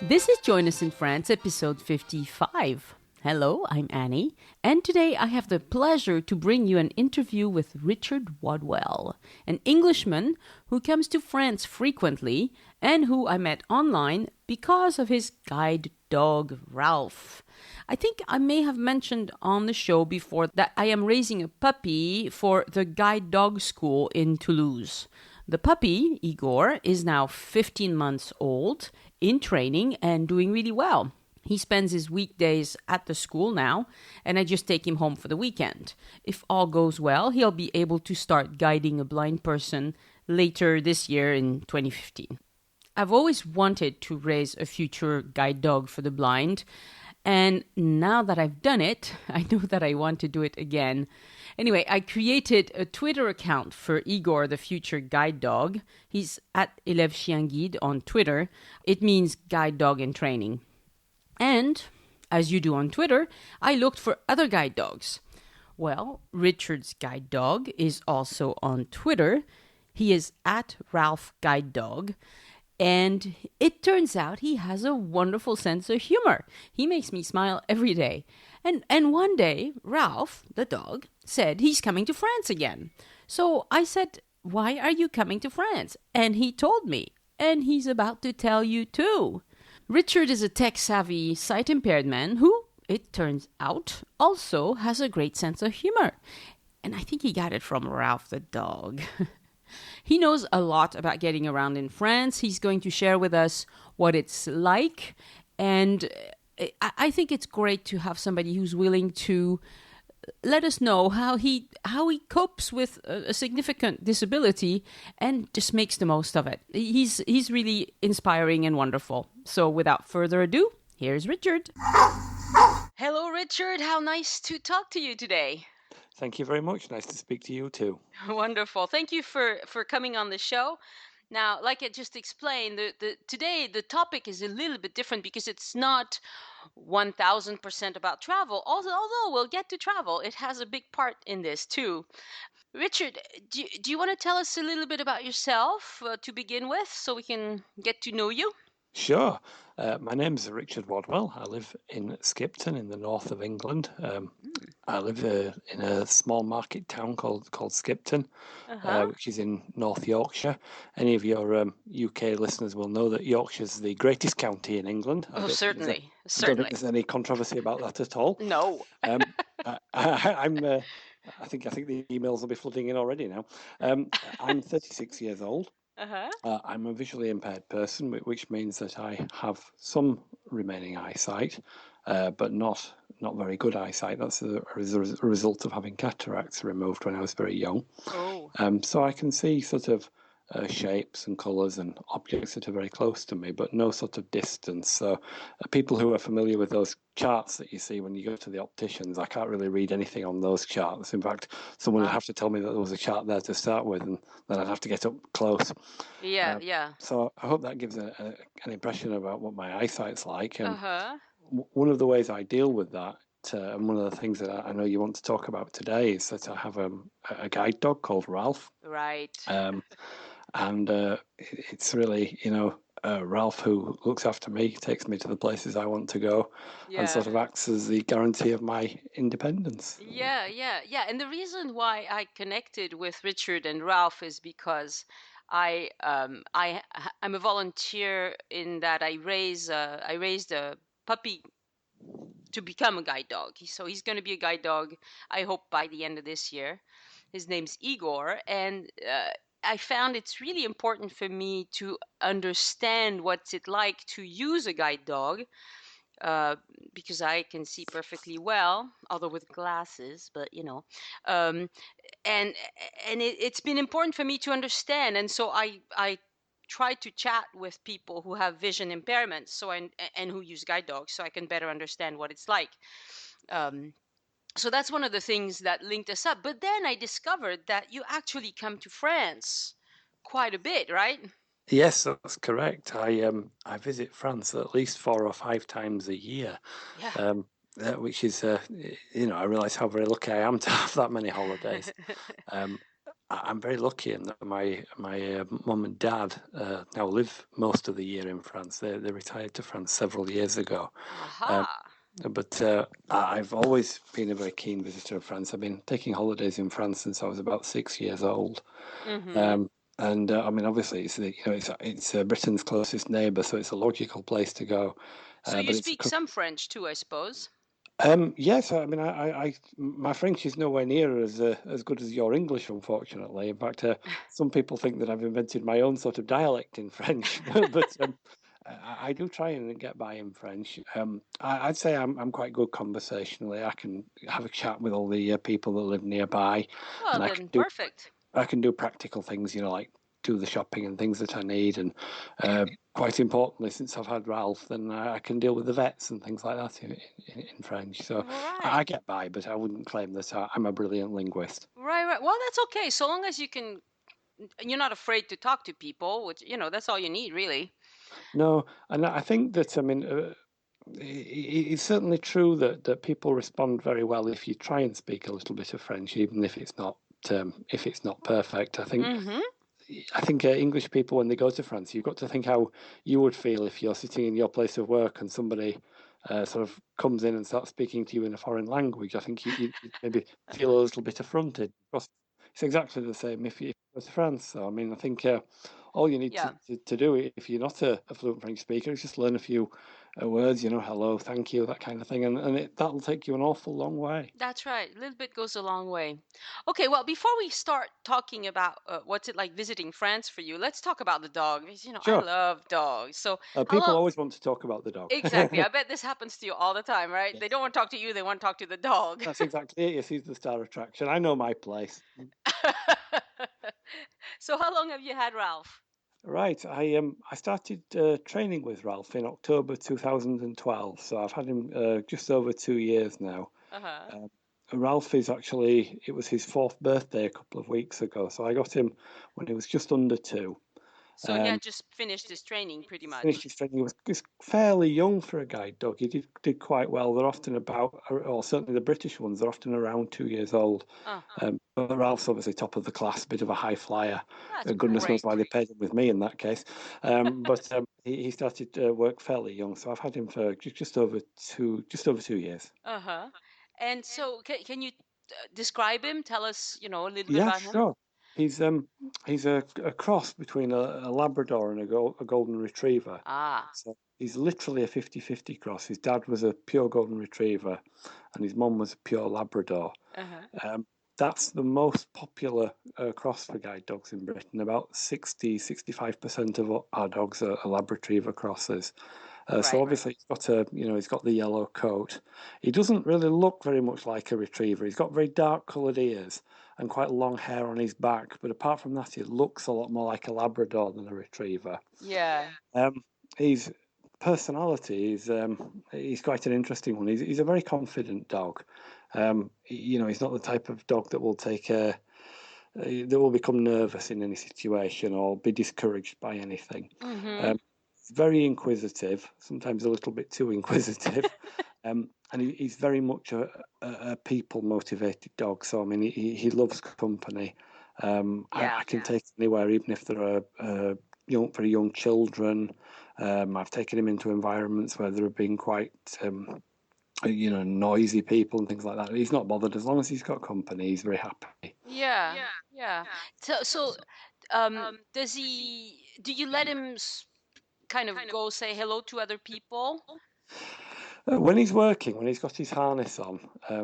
This is Join Us in France, episode 55. Hello, I'm Annie, and today I have the pleasure to bring you an interview with Richard Wadwell, an Englishman who comes to France frequently and who I met online because of his guide dog, Ralph. I think I may have mentioned on the show before that I am raising a puppy for the guide dog school in Toulouse. The puppy, Igor, is now 15 months old, in training and doing really well. He spends his weekdays at the school now, and I just take him home for the weekend. If all goes well, he'll be able to start guiding a blind person later this year in 2015. I've always wanted to raise a future guide dog for the blind, and now that I've done it, I know that I want to do it again. Anyway, I created a Twitter account for Igor, the future guide dog. He's at Élève Chien Guide on Twitter. It means guide dog in training. And, as you do on Twitter, I looked for other guide dogs. Well, Richard's guide dog is also on Twitter. He is at Ralph Guide Dog. And it turns out he has a wonderful sense of humor. He makes me smile every day. And one day, Ralph, the dog, said he's coming to France again. So I said, "Why are you coming to France?" And he told me. And he's about to tell you too. Richard is a tech-savvy, sight-impaired man who, it turns out, also has a great sense of humor. And I think he got it from Ralph the dog. He knows a lot about getting around in France. He's going to share with us what it's like. And I think it's great to have somebody who's willing to let us know how he copes with a significant disability and just makes the most of it. He's really inspiring and wonderful. So without further ado, here's Richard. Hello, Richard. How nice to talk to you today. Thank you very much. Nice to speak to you too. Wonderful. Thank you for coming on the show. Now, like I just explained, today the topic is a little bit different because it's not 1000% about travel. Although we'll get to travel, it has a big part in this too. Richard, do you want to tell us a little bit about yourself to begin with so we can get to know you? Sure. My name is Richard Wadwell. I live in Skipton in the north of England. I live in a small market town called Skipton, which is in North Yorkshire. Any of your UK listeners will know that Yorkshire is the greatest county in England. Oh, certainly. I don't think there's any controversy about that at all. No. I think the emails will be flooding in already now. I'm 36 years old. I'm a visually impaired person, which means that I have some remaining eyesight, but not very good eyesight. That's a result of having cataracts removed when I was very young. Oh. So I can see sort of shapes and colours and objects that are very close to me, but no sort of distance. So people who are familiar with those charts that you see when you go to the opticians, I can't really read anything on those charts. In fact, someone would have to tell me that there was a chart there to start with, and then I'd have to get up close. Yeah. So I hope that gives an impression about what my eyesight's like. And one of the ways I deal with that, and one of the things that I know you want to talk about today, is that I have a guide dog called Ralph. Right. And it's really, Ralph who looks after me, takes me to the places I want to go, and sort of acts as the guarantee of my independence. Yeah. And the reason why I connected with Richard and Ralph is because I'm a volunteer in that I raised a puppy to become a guide dog. So he's going to be a guide dog, I hope, by the end of this year. His name's Igor, and I found it's really important for me to understand what's it like to use a guide dog, because I can see perfectly well, although with glasses, but and it's been important for me to understand, and so I try to chat with people who have vision impairments, and who use guide dogs, so I can better understand what it's like. So that's one of the things that linked us up. But then I discovered that you actually come to France quite a bit, right? Yes, that's correct. I visit France at least 4 or 5 times a year. Yeah. Which is, I realise how very lucky I am to have that many holidays. I'm very lucky in that my mum and dad now live most of the year in France. They retired to France several years ago. Um, Aha. but I've always been a very keen visitor of France. I've been taking holidays in France since I was about 6 years old. Mm-hmm. Um, and I mean, obviously, it's Britain's closest neighbour, so it's a logical place to go. So you But it's speak some French too, I suppose. yes, I mean, my French is nowhere near as good as your English, unfortunately. In fact, some people think that I've invented my own sort of dialect in French, but I do try and get by in French. I'd say I'm quite good conversationally. I can have a chat with all the people that live nearby, Well, and then perfect. I can do practical things, like do the shopping and things that I need. And quite importantly, since I've had Ralph, then I can deal with the vets and things like that in French. So Right. I get by, but I wouldn't claim that I'm a brilliant linguist. Right, right. Well, that's okay. So long as you're not afraid to talk to people, which, that's all you need, really. No, and I think that, I mean, it's certainly true that people respond very well if you try and speak a little bit of French, even if it's not perfect. Mm-hmm. I think English people, when they go to France, you've got to think how you would feel if you're sitting in your place of work and somebody sort of comes in and starts speaking to you in a foreign language. I think you maybe feel a little bit affronted, because it's exactly the same if you go to France. So, I mean, I think all you need Yeah. to do, if you're not a fluent French speaker, is just learn a few words, hello, thank you, that kind of thing, and that'll take you an awful long way. That's right. A little bit goes a long way. Okay, well, before we start talking about what's it like visiting France for you, let's talk about the dog. Because, I Sure. love dogs. So, how People long? always want to talk about the dog. Exactly. I bet this happens to you all the time, right? They Yes. don't want to talk to you, they want to talk to the dog. That's exactly it. Yes, he's the star attraction. I know my place. So, how long have you had Ralph? Right. I started training with Ralph in October 2012, so I've had him just over 2 years now. Uh-huh. Um, Ralph is actually, it was his fourth birthday a couple of weeks ago, so I got him when he was just under two. So, he Um, had just finished his training pretty Finished much. his training. He was fairly young for a guide dog. He did quite well. They're often about, or certainly the British ones, they're often around 2 years old. Oh, But Ralph's obviously top of the class, a bit of a high flyer. that's Goodness knows great. why they paired him with me in that case. But he started work fairly young, so I've had him for just over 2 years. Uh-huh. And so, can you describe him? Tell us, a little bit Yeah, about him. sure. He's a cross between a Labrador and a golden retriever. Ah, So he's literally a 50-50 cross. His dad was a pure golden retriever, and his mum was a pure Labrador. uh-huh. Um, that's the most popular cross for guide dogs in Britain. About 65% of our dogs are Lab Retriever crosses. So Right. obviously he's got the yellow coat. He doesn't really look very much like a retriever. He's got very dark coloured ears and quite long hair on his back. But apart from that, he looks a lot more like a Labrador than a retriever. Yeah. Um, his personality he's quite an interesting one. He's a very confident dog. He's not the type of dog that will that will become nervous in any situation or be discouraged by anything. Mm-hmm. Um, he's very inquisitive, sometimes a little bit too inquisitive. And he's very much a people motivated dog. So I mean, he loves company. Yeah. I can take him anywhere, even if there are very young children. I've taken him into environments where there have been quite noisy people and things like that. He's not bothered as long as he's got company. He's very happy. Yeah. Yeah. So, do you let him kind of go say hello to other people? When he's working, when he's got his harness on,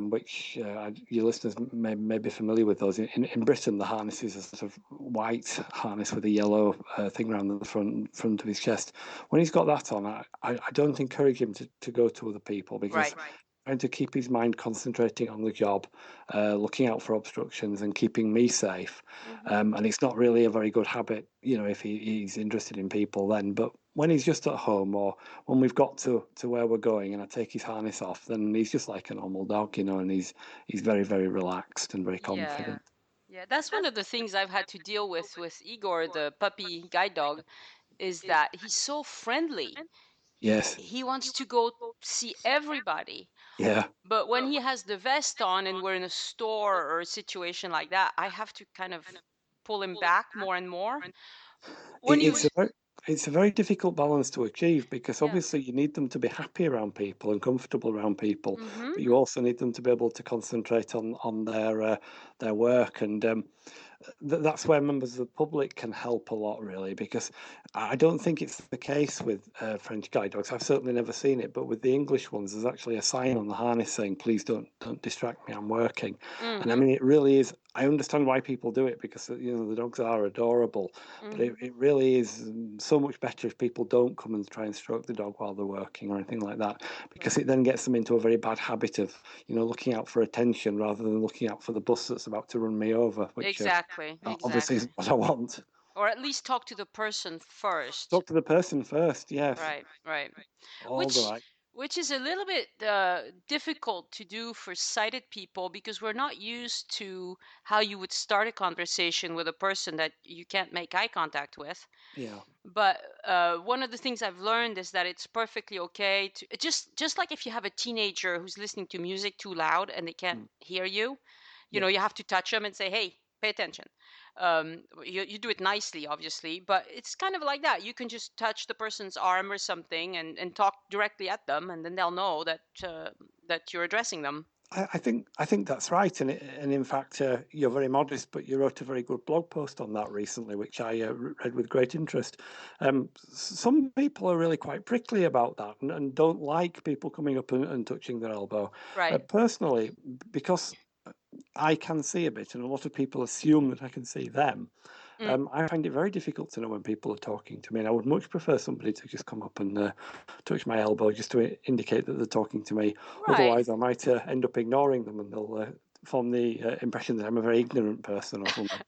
which your listeners may be familiar with those, in Britain the harness is a sort of white harness with a yellow thing around the front of his chest. When he's got that on, I don't encourage him to go to other people, because Right. trying to keep his mind concentrating on the job, looking out for obstructions and keeping me safe. Mm-hmm. And it's not really a very good habit, if he's interested in people then. But when he's just at home, or when we've got to where we're going and I take his harness off, then he's just like a normal dog, and he's very, very relaxed and very Yeah. confident. Yeah. That's one of the things I've had to deal with Igor, the puppy guide dog, is that he's so friendly. Yes. He wants to go see everybody. Yeah. But when he has the vest on and we're in a store or a situation like that, I have to kind of pull him back more and more. When It, you, it's a very difficult balance to achieve because yeah, obviously you need them to be happy around people and comfortable around people, mm-hmm, but you also need them to be able to concentrate on their work. And that's where members of the public can help a lot, really, because I don't think it's the case with French guide dogs. I've certainly never seen it, but with the English ones, there's actually a sign on the harness saying, "Please don't distract me. I'm working." And I mm-hmm, mean, it really is. I understand why people do it because the dogs are adorable, but mm-hmm. it really is so much better if people don't come and try and stroke the dog while they're working or anything like that, because it then gets them into a very bad habit of looking out for attention rather than looking out for the bus that's about to run me over, which Exactly, obviously exactly. isn't what I want. Or at least talk to the person first. Talk to the person first, yes, Right, right. all the Which right. which is a little bit difficult to do for sighted people because we're not used to how you would start a conversation with a person that you can't make eye contact with. Yeah, But one of the things I've learned is that it's perfectly okay to just like if you have a teenager who's listening to music too loud and they can't mm, hear you, yeah. you have to touch them and say, "Hey, pay attention." You do it nicely, obviously, but it's kind of like that. You can just touch the person's arm or something and talk directly at them, and then they'll know that you're addressing them. I think that's right, and in fact, you're very modest, but you wrote a very good blog post on that recently, which I read with great interest. Some people are really quite prickly about that and don't like people coming up and touching their elbow. Right. Personally, because I can see a bit, and a lot of people assume that I can see them. Mm. I find it very difficult to know when people are talking to me, and I would much prefer somebody to just come up and touch my elbow just to indicate that they're talking to me. Right. Otherwise, I might end up ignoring them, and they'll form the impression that I'm a very ignorant person or something.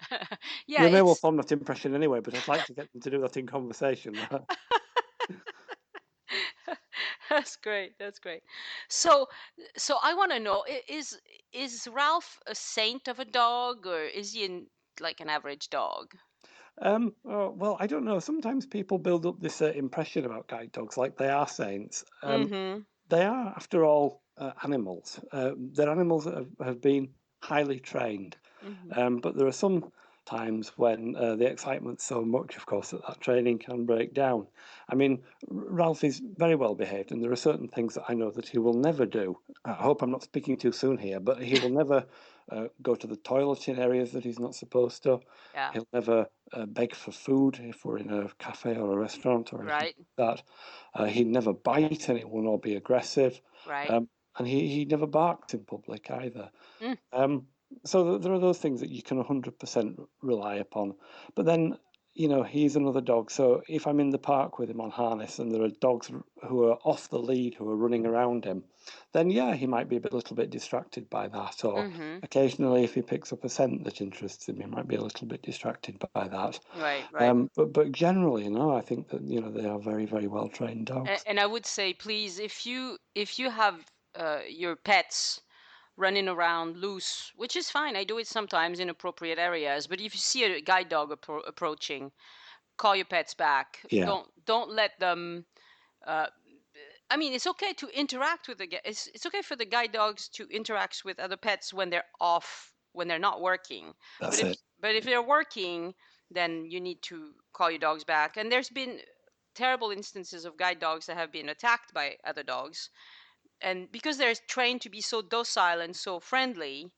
Yeah, They may well it's form that impression anyway, but I'd like to get them to do that in conversation. That's great. That's great. So, so I want to know: is Ralph a saint of a dog, or is he like an average dog? Well, I don't know. Sometimes people build up this impression about guide dogs like they are saints. Mm-hmm. They are, after all, animals. They're animals that have been highly trained. Mm-hmm. But there are some times when the excitement's so much, of course, that training can break down. I mean, Ralph is very well behaved, and there are certain things that I know that he will never do. I hope I'm not speaking too soon here, but he will never go to the toilet in areas that he's not supposed to. Yeah. He'll never beg for food if we're in a cafe or a restaurant or anything Right. like that. He'd never bite anyone or be aggressive. Right. Um, and he never barked in public either. Mm. Um, so there are those things that you can 100% rely upon. But then, he's another dog. So if I'm in the park with him on harness and there are dogs who are off the lead who are running around him, then yeah, he might be a little bit distracted by that. Or Mm-hmm. occasionally, if he picks up a scent that interests him, he might be a little bit distracted by that. Right. Right. But generally, I think that they are very, very well trained dogs. And I would say, please, if you have your pets running around loose, which is fine. I do it sometimes in appropriate areas. But if you see a guide dog approaching, call your pets back. Yeah, Don't let them. Uh, I mean, it's okay to interact with it's okay for the guide dogs to interact with other pets when they're off, when they're not working. But that's if it. but if they're working, then you need to call your dogs back. And there's been terrible instances of guide dogs that have been attacked by other dogs, and because they're trained to be so docile and so friendly,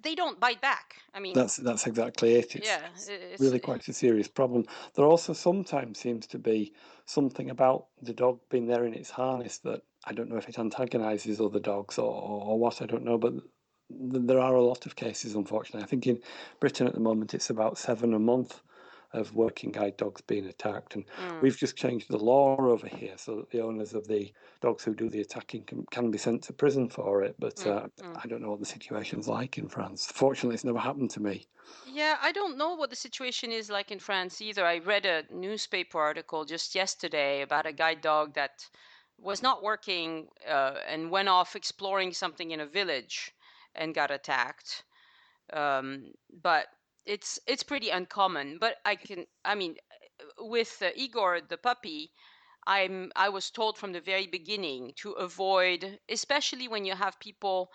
they don't bite back. I mean, That's exactly it. yeah, It's it's really quite a serious problem. There also sometimes seems to be something about the dog being there in its harness that I don't know if it antagonizes other dogs or what, I don't know, but there are a lot of cases, unfortunately. I think in Britain at the moment it's about 7 a month of working guide dogs being attacked. And mm, we've just changed the law over here so that the owners of the dogs who do the attacking can be sent to prison for it. But mm, mm. I don't know what the situation's like in France. Fortunately, it's never happened to me. Yeah, I don't know what the situation is like in France either. I read a newspaper article just yesterday about a guide dog that was not working and went off exploring something in a village and got attacked. But it's pretty uncommon. But I mean, with Igor the puppy, I was told from the very beginning to avoid, especially when you have people,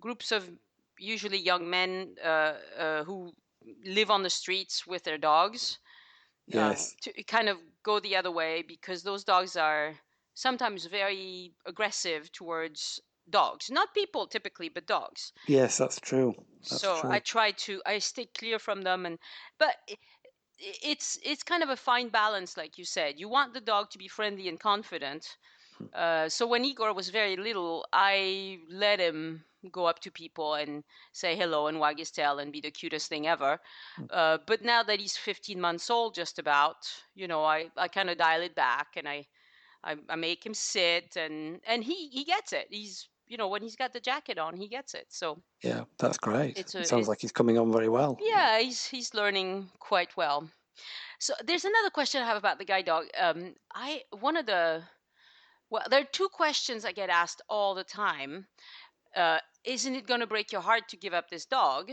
groups of usually young men who live on the streets with their dogs, Yes. to kind of go the other way, because those dogs are sometimes very aggressive towards dogs, not people typically, but dogs. Yes, that's true. That's So true. I stay clear from them, but it's kind of a fine balance, like you said. You want the dog to be friendly and confident. So when Igor was very little, I let him go up to people and say hello and wag his tail and be the cutest thing ever. But now that he's 15 months old, just about, I kind of dial it back, and I make him sit, and he gets it. He's, when he's got the jacket on, he gets it. So Yeah, that's great. it's It a sounds it, like he's coming on very well. yeah, he's learning quite well. So there's another question I have about the guide dog. I one of the Well, there are two questions I get asked all the time. Isn't it going to break your heart to give up this dog?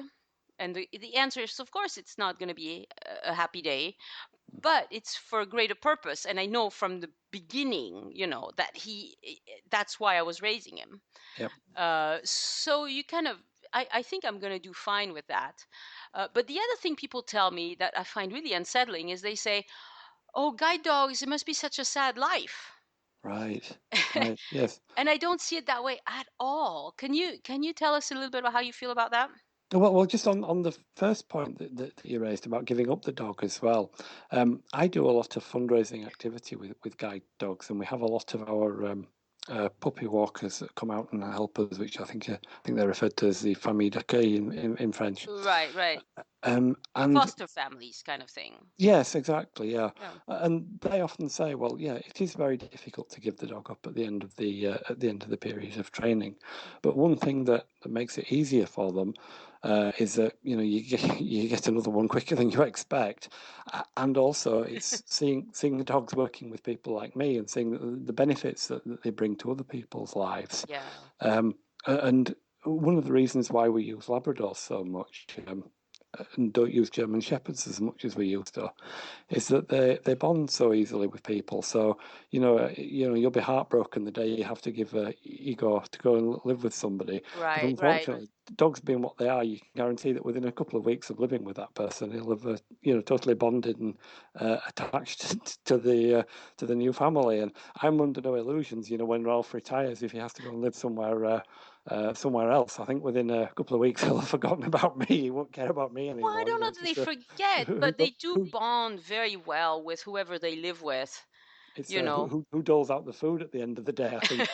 And the answer is, of course, it's not going to be a happy day, but it's for a greater purpose. And I know from the beginning, that that's why I was raising him. Yep. So you kind of, I think I'm going to do fine with that. But the other thing people tell me that I find really unsettling is they say, oh, guide dogs, it must be such a sad life. Right. Right. Yes. And I don't see it that way at all. Can you tell us a little bit about how you feel about that? Well, just on the first point that you raised about giving up the dog as well, I do a lot of fundraising activity with guide dogs, and we have a lot of our puppy walkers that come out and help us, which I think they're referred to as the famille d'accueil in French. Right, right. And Foster families kind of thing. yes, exactly, yeah. Yeah. And they often say, well, yeah, it is very difficult to give the dog up at the end of the period of training. But one thing that makes it easier for them is that you get another one quicker than you expect, and also it's seeing the dogs working with people like me and seeing the benefits that they bring to other people's lives. Yeah. And one of the reasons why we use Labradors so much. And don't use German Shepherds as much as we used to, is that they bond so easily with people. So you'll be heartbroken the day you have to give Igor to go and live with somebody. But Right, right. unfortunately, dogs being what they are, you can guarantee that within a couple of weeks of living with that person, he'll have totally bonded and attached to the new family. And I'm under no illusions. When Ralph retires, if he has to go and live somewhere else, I think within a couple of weeks he'll have forgotten about me. He won't care about me Well, I anymore. don't know that they Just forget, who, but they who, do who bond very well with whoever they live with, it's you know. who doles out the food at the end of the day. I think.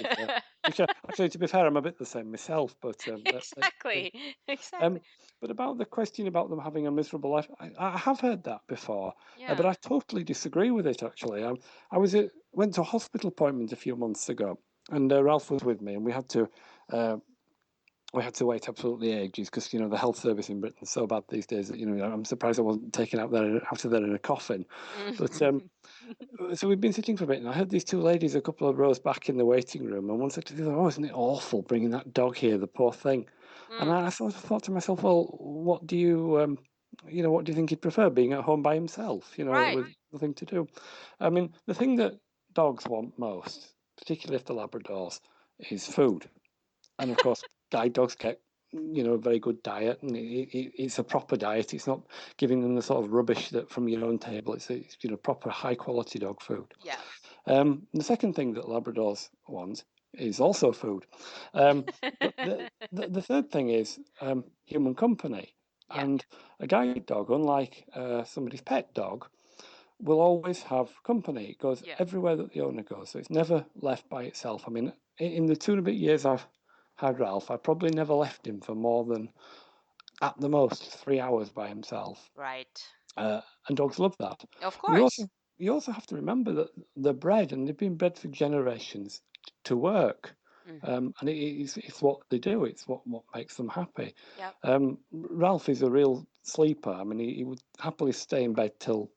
Which actually, to be fair, I'm a bit the same myself. But Exactly. um, Exactly. but about the question about them having a miserable life, I have heard that before, but Yeah. I totally disagree with it. Actually, went to a hospital appointment a few months ago, and Ralph was with me, and uh, we had to wait absolutely ages because the health service in Britain is so bad these days that I'm surprised I wasn't taken out of there in a coffin. But so we'd been sitting for a bit, and I heard these two ladies a couple of rows back in the waiting room, and one said to the other, "Oh, isn't it awful bringing that dog here, the poor thing?" And Mm. I sort of thought to myself, "Well, what do you think he'd prefer, being at home by himself, Right. with nothing to do?" I mean, the thing that dogs want most, particularly if they're Labradors, is food, and of course, guide dogs get a very good diet, and it's a proper diet. It's not giving them the sort of rubbish that from your own table. It's proper high quality dog food. Yeah. The second thing that Labradors want is also food. But the third thing is human company. Yeah. And a guide dog, unlike somebody's pet dog, will always have company. It goes Yeah. everywhere that the owner goes, so it's never left by itself. I mean, in the 2 and a bit years I've had Ralph, I probably never left him for more than at the most 3 hours by himself. Right. And dogs love that. Of But course. you also have to remember that they're bred and they've been bred for generations to work. Hmm. And it's what they do. It's what makes them happy. Yeah. Ralph is a real sleeper. I mean, he would happily stay in bed till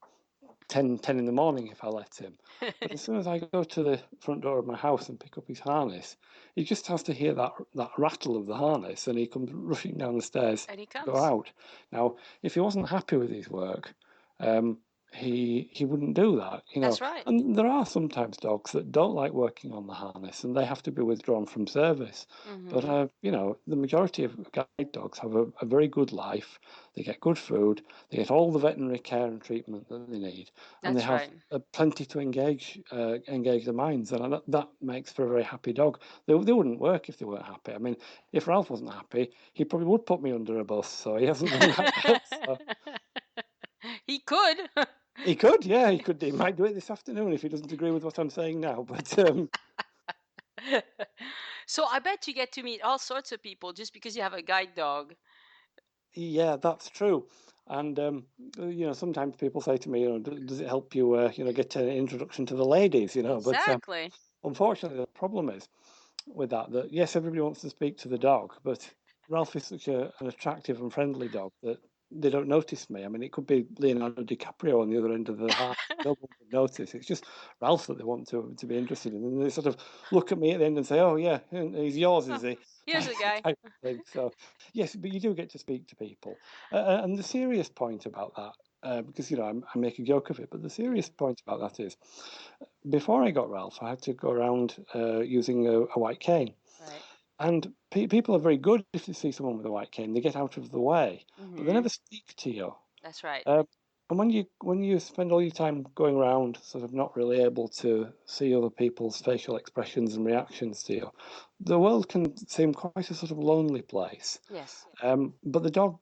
10 in the morning if I let him. But as soon as I go to the front door of my house and pick up his harness, he just has to hear that rattle of the harness and he comes rushing down the stairs And he to go comes. out. Now, if he wasn't happy with his work, um, he wouldn't do that, That's right. And there are sometimes dogs that don't like working on the harness and they have to be withdrawn from service. But Hmm. the majority of guide dogs have a very good life. They get good food, they get all the veterinary care and treatment that they need, and they That's have right. plenty to engage their minds, and that makes for a very happy dog. They wouldn't work if they weren't happy. I mean, if Ralph wasn't happy, he probably would put me under a bus. So he hasn't done that yet. So. He could. He could, yeah, he could. He might do it this afternoon if he doesn't agree with what I'm saying now. But So I bet you get to meet all sorts of people just because you have a guide dog. yeah, that's true. And sometimes people say to me, does it help you, get an introduction to the ladies, But Exactly. unfortunately, the problem is with that yes, everybody wants to speak to the dog, but Ralph is such an attractive and friendly dog that they don't notice me. I mean, it could be Leonardo DiCaprio on the other end of the heart. No one would notice. It's just Ralph that they want to be interested in. And they sort of look at me at the end and say, oh, yeah, he's yours, Oh, is he? here's a guy. Type of thing. So, yes, but you do get to speak to people. And the serious point about that, because, I make a joke of it, but the serious Mhm. point about that is before I got Ralph, I had to go around using a white cane. Right. And people are very good if they see someone with a white cane. They get out of the way, but they Hmm. never speak to you. That's right. Uh, and when you spend all your time going around, sort of not really able to see other people's facial expressions and reactions to you, the world can seem quite a sort of lonely place. Yes. But the dog,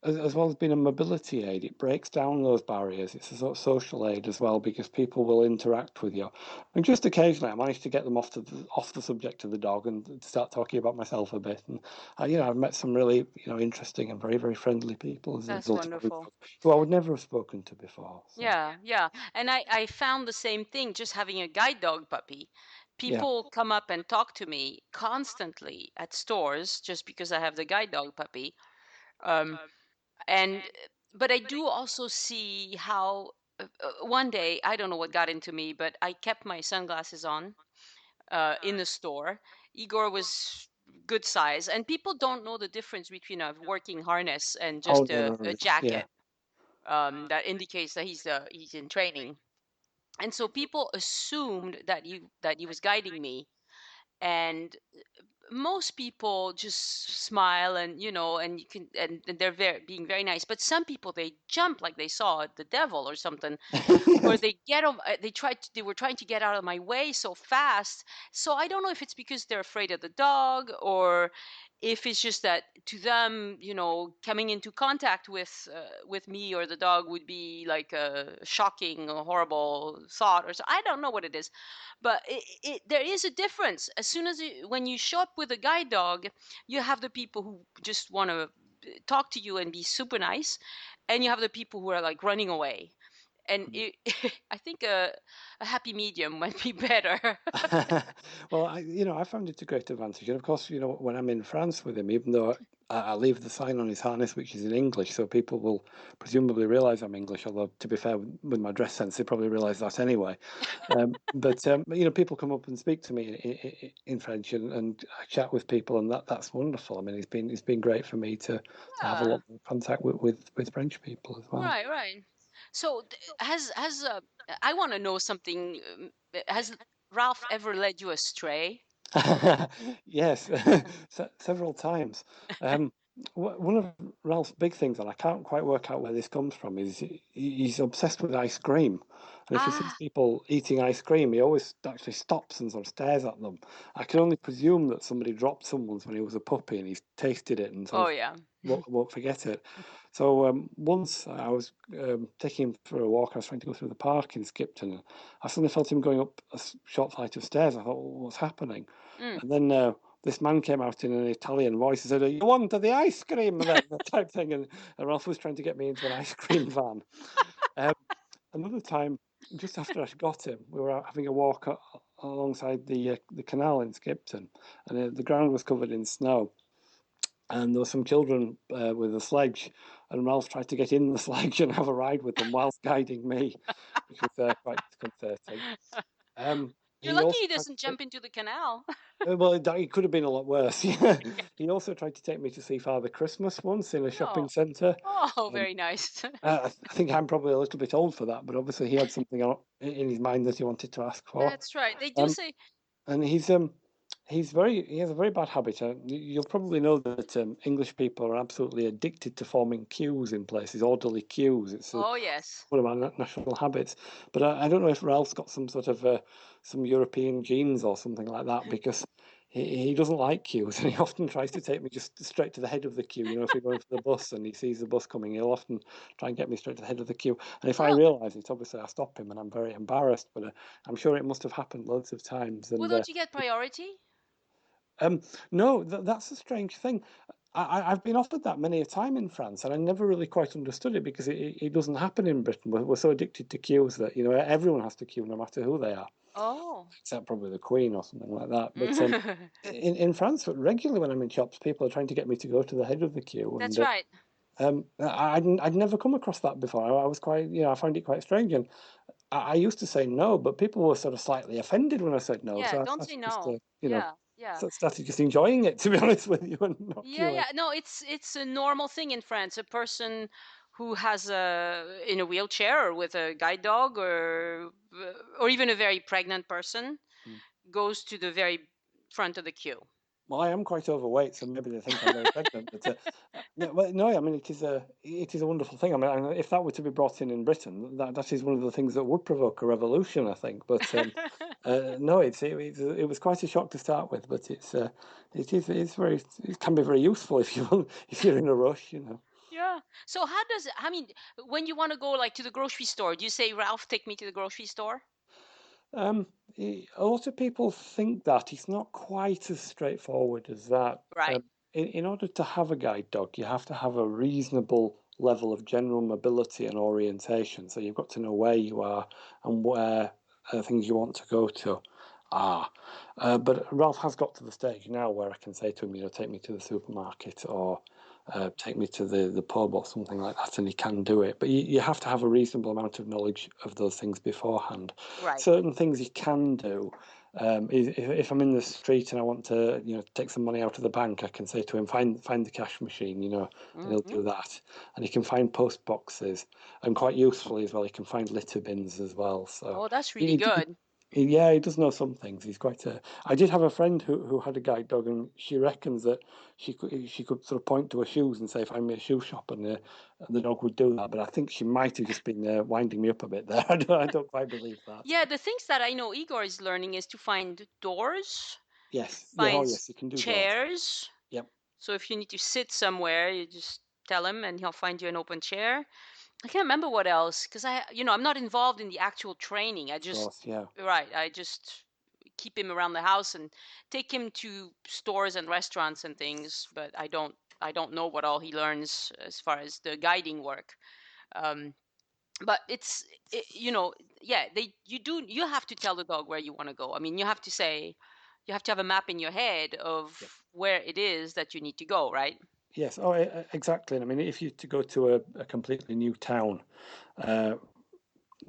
as well as being a mobility aid, it breaks down those barriers. It's a sort of social aid as well because people will interact with you. And just occasionally, I managed to get them off the subject of the dog and start talking about myself a bit. And I've met some really interesting and very very friendly people as a That's result of having wonderful. dogs who I would never have spoken to before. So Yeah, yeah. And I found the same thing just having a guide dog puppy. yeah. People come up and talk to me constantly at stores just because I have the guide dog puppy. Um, and but I do also see how one day, I don't know what got into me, but I kept my sunglasses on in the store. Igor was good size, and people don't know the difference between a working harness and Oh just no, no, a no. Yeah. jacket that indicates that he's in training. And so people assumed that he was guiding me, and most people just smile, and and you can, and they're being very nice. But some people, they jump like they saw the devil or something, or Yes. they were trying to get out of my way so fast. So I don't know if it's because they're afraid of the dog, or if it's just that to them, coming into contact with me or the dog would be like a shocking or horrible thought, or so. I don't know what it is, but there is a difference. As soon as when you show up with a guide dog, you have the people who just want to talk to you and be super nice, and you have the people who are like running away. And I think a happy medium might be better. Well, I found it a great advantage. And of course, when I'm in France with him, even though I leave the sign on his harness, which is in English, so people will presumably realise I'm English. Although, to be fair, with my dress sense, they probably realise that anyway. But people come up and speak to me in French, and I chat with people, and that's wonderful. I mean, it's been great for me to have a Yeah, lot of contact with French people as well. right, right. So has I want to know something. Has Ralph ever led you astray? Yes, several times. Um, one of Ralph's big things, and I can't quite work out where this comes from, is he's obsessed with ice cream. And if he sees Ah, people eating ice cream, he always actually stops and sort of stares at them. I can only presume that somebody dropped someone's when he was a puppy and he's tasted it and sort oh of yeah. won't forget it. So once I was taking him for a walk, I was trying to go through the park in Skipton, and I suddenly felt him going up a short flight of stairs. I thought, well, what's happening? Mm. And then this man came out in an Italian voice and said, "You want the ice cream?" then, type thing. And Ralph was trying to get me into an ice cream van. Um, Another time, just after I got him, we were out having a walk alongside the canal in Skipton, and the ground was covered in snow. And there were some children with a sledge, and Ralph tried to get in the sledge and have a ride with them whilst guiding me, which was quite disconcerting. You're He lucky also he tried doesn't to. jump into the canal. Well, it could have been a lot worse. Yeah. He also tried to take me to see Father Christmas once in a shopping Oh, centre. oh, Um, very nice. I think I'm probably a little bit old for that, but obviously he had something in his mind that he wanted to ask for. That's right. They do Um, say, and he has a very bad habit. You'll probably know that English people are absolutely addicted to forming queues in places, orderly queues. It's oh, yes. one of our national habits. But I don't know if Ralph's got some sort of some European genes or something like that, because he doesn't like queues, and he often tries to take me just straight to the head of the queue. You know, if we're going for the bus and he sees the bus coming, he'll often try and get me straight to the head of the queue. And if I Well, realise it, obviously I stop him, and I'm very embarrassed. But I'm sure it must have happened loads of times. well, And don't you get priority? um, no, that's a strange thing. I've been offered that many a time in France, and I never really quite understood it, because it doesn't happen in Britain. We're so addicted to queues that, you know, everyone has to queue no matter who they are, Oh. except probably the Queen or something like that. But in France, regularly when I'm in shops, people are trying to get me to go to the head of the queue, That's and right. I'd never come across that before. I was quite, you know, I found it quite strange, and I used to say no, but people were sort of slightly offended when I said no. Yeah, So I don't say started just to, no. you know, Yeah, yeah. started just enjoying it, to be honest with you, and not Yeah, queuing. yeah. No, it's a normal thing in France. A person who has a in a wheelchair or with a guide dog or even a very pregnant person Mm. goes to the very front of the queue. Well, I am quite overweight, so maybe they think I'm very pregnant. But no, well, no, I mean it is a wonderful thing. I mean, if that were to be brought in Britain, that is one of the things that would provoke a revolution, I think. But no, it was quite a shock to start with, but it's very, it can be very useful if you if you're in a rush, you know. Yeah. So how does it, I mean, when you want to go like to the grocery store, do you say, Ralph, take me to the grocery store? Um, a lot of people think that it's not quite as straightforward as that. Right. In order to have a guide dog, you have to have a reasonable level of general mobility and orientation. So you've got to know where you are and where things you want to go to are. But Ralph has got to the stage now where I can say to him, you know, take me to the supermarket, or take me to the pub or something like that, and he can do it. But you have to have a reasonable amount of knowledge of those things beforehand. Right. Certain things you can do. Is if I'm in the street and I want to, you know, take some money out of the bank, I can say to him, find the cash machine, you know, and he'll Hmm. do that. And he can find post boxes, and quite usefully as well, he can find litter bins as well. So Oh, that's really he, good. yeah, he does know some things. He's quite a. I did have a friend who had a guide dog, and she reckons that she could sort of point to her shoes and say, "Find me a shoe shop," and the dog would do that. But I think she might have just been winding me up a bit there. I don't quite believe that. Yeah, the things that I know Igor is learning is to find doors, Yes, yeah, oh finds yes, you can do doors. chairs. Yep, So if you need to sit somewhere, you just tell him and he'll find you an open chair. I can't remember what else because I'm not involved in the actual training. I of just, course, yeah. right, I just keep him around the house and take him to stores and restaurants and things, but I don't know what all he learns as far as the guiding work. Um, but yeah, you have to tell the dog where you want to go. I mean, you have to have a map in your head Yep. of where it is that you need to go, right? Yes, oh, exactly. And I mean, if you to go to a completely new town, uh,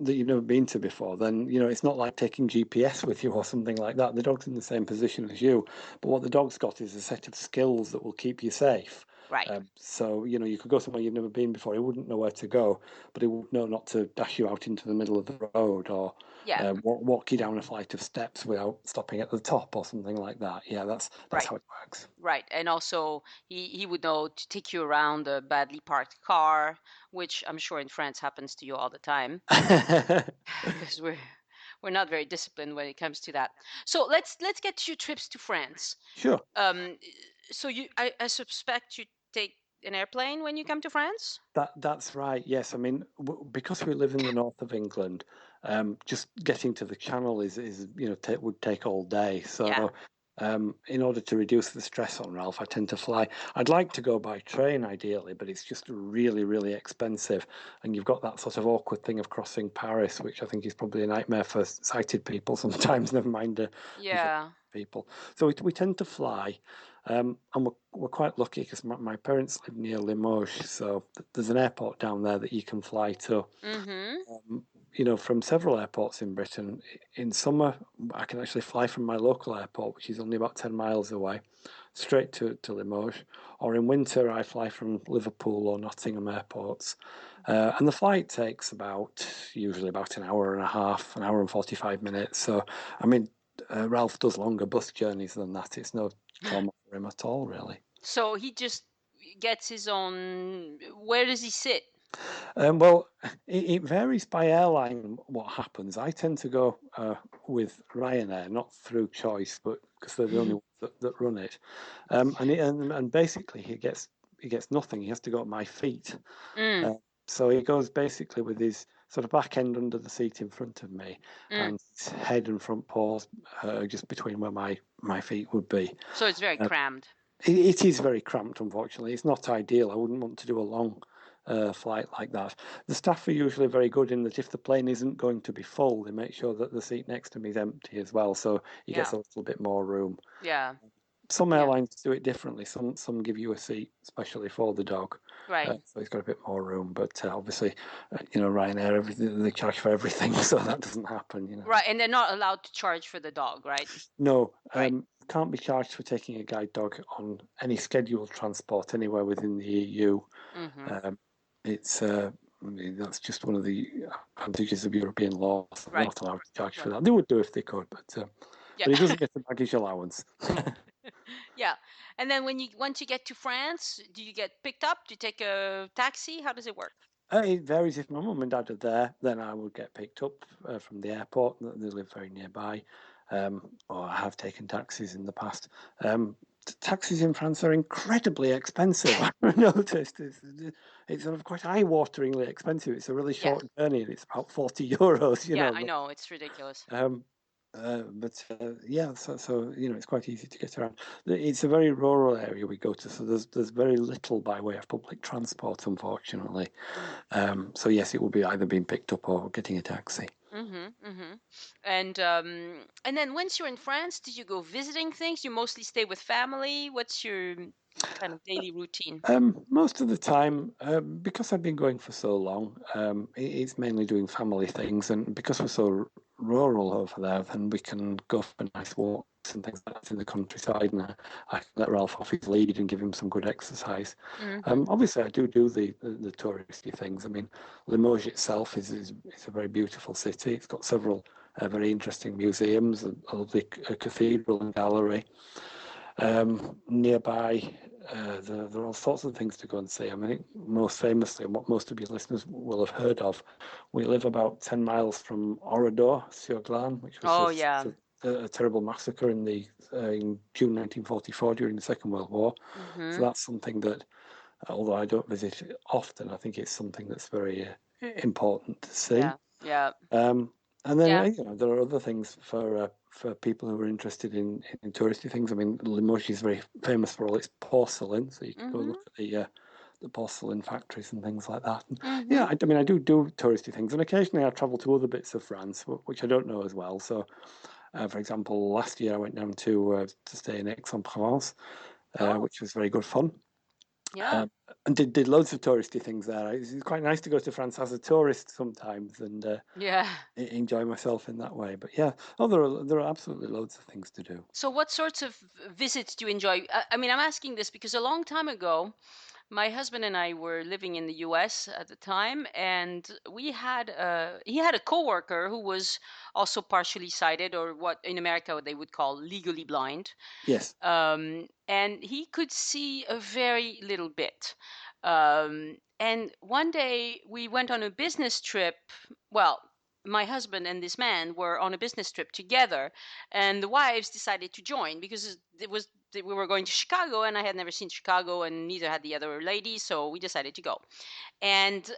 that you've never been to before, then you know it's not like taking GPS with you or something like that. The dog's in the same position as you, but what the dog's got is a set of skills that will keep you safe. Right. So you know you could go somewhere you've never been before. He wouldn't know where to go, but he would know not to dash you out into the middle of the road, or Yeah. walk you down a flight of steps without stopping at the top or something like that. Yeah, that's Right. how it works. Right. And also he would know to take you around a badly parked car, which I'm sure in France happens to you all the time because we're not very disciplined when it comes to that. So let's get to your trips to France. Sure. Um, so I suspect you take an airplane when you come to France. That's right. Yes, I mean because we live in the north of England, just getting to the Channel is you know would take all day. Yeah. So in order to reduce the stress on Ralph, I tend to fly. I'd like to go by train ideally, but it's just really really expensive, and you've got that sort of awkward thing of crossing Paris, which I think is probably a nightmare for sighted people sometimes. Never mind visual Yeah. people. So we tend to fly. And we're quite lucky because my parents live near Limoges, so there's an airport down there that you can fly to. Mm-hmm. Um, from several airports in Britain. In summer, I can actually fly from my local airport, which is only about 10 miles away, straight to Limoges. Or in winter, I fly from Liverpool or Nottingham airports. And the flight takes usually about an hour and a half, an hour and 45 minutes. So, I mean, Ralph does longer bus journeys than that. It's no trauma for him at all, really. So he just gets his own. Where does he sit? Well, it varies by airline what happens. I tend to go with Ryanair, not through choice, but because they're the only ones that run it. And basically he gets nothing. He has to go at my feet. So he goes basically with his sort of back end under the seat in front of me, and his head and front paws just between where my feet would be. So it's very crammed. It is very cramped, unfortunately. It's not ideal. I wouldn't want to do a long flight like that. The staff are usually very good in that if the plane isn't going to be full, they make sure that the seat next to me is empty as well, so he gets a little bit more room. Yeah. Some airlines do it differently. Some give you a seat especially for the dog, Right. so he's got a bit more room. But obviously, Ryanair, everything they charge for everything, so that doesn't happen. Right, and they're not allowed to charge for the dog, right? No, Right. Can't be charged for taking a guide dog on any scheduled transport anywhere within the EU. It's that's just one of the advantages of European law. So they're not allowed to charge for that. They would do if they could, but he doesn't get the baggage allowance. Yeah, and then once you get to France, do you get picked up? Do you take a taxi? How does it work? It varies. If my mum and dad are there, then I would get picked up from the airport. They live very nearby, or I have taken taxis in the past. Taxis in France are incredibly expensive. I've noticed it's sort of quite eye-wateringly expensive. It's a really short journey, and it's about 40 euros. I know, it's ridiculous. So it's quite easy to get around. It's a very rural area we go to, so there's very little by way of public transport, unfortunately. So yes, it will be either being picked up or getting a taxi. And then once you're in France, do you go visiting things? You mostly stay with family? What's your kind of daily routine? Most of the time, because I've been going for so long, it's mainly doing family things, and because we're so rural over there, then we can go for nice walks and things like that in the countryside, and I can let Ralph off his lead and give him some good exercise. Obviously, I do the touristy things. I mean, Limoges itself is a very beautiful city. It's got several very interesting museums, a lovely cathedral and gallery. Nearby, there are all sorts of things to go and see. I mean, most famously, and what most of your listeners will have heard of, we live about 10 miles from Oradour-sur-Glane, which was a terrible massacre in June 1944 during the Second World War. So that's something that, although I don't visit it often, I think it's something that's very important to see. And then there are other things for people who are interested in touristy things. I mean, Limoges is very famous for all its porcelain, so you can go look at the porcelain factories and things like that. And I do touristy things, and occasionally I travel to other bits of France, which I don't know as well. So, for example, last year I went down to stay in Aix-en-Provence, which was very good fun. And did loads of touristy things there. It's quite nice to go to France as a tourist sometimes and enjoy myself in that way. But there are absolutely loads of things to do. So what sorts of visits do you enjoy? I mean, I'm asking this because a long time ago, my husband and I were living in the US at the time, and he had a coworker who was also partially sighted, or what in America they would call legally blind. Yes. And he could see a very little bit. And one day we went on a business trip. Well, my husband and this man were on a business trip together, and the wives decided to join because we were going to Chicago, and I had never seen Chicago, and neither had the other lady, so we decided to go. And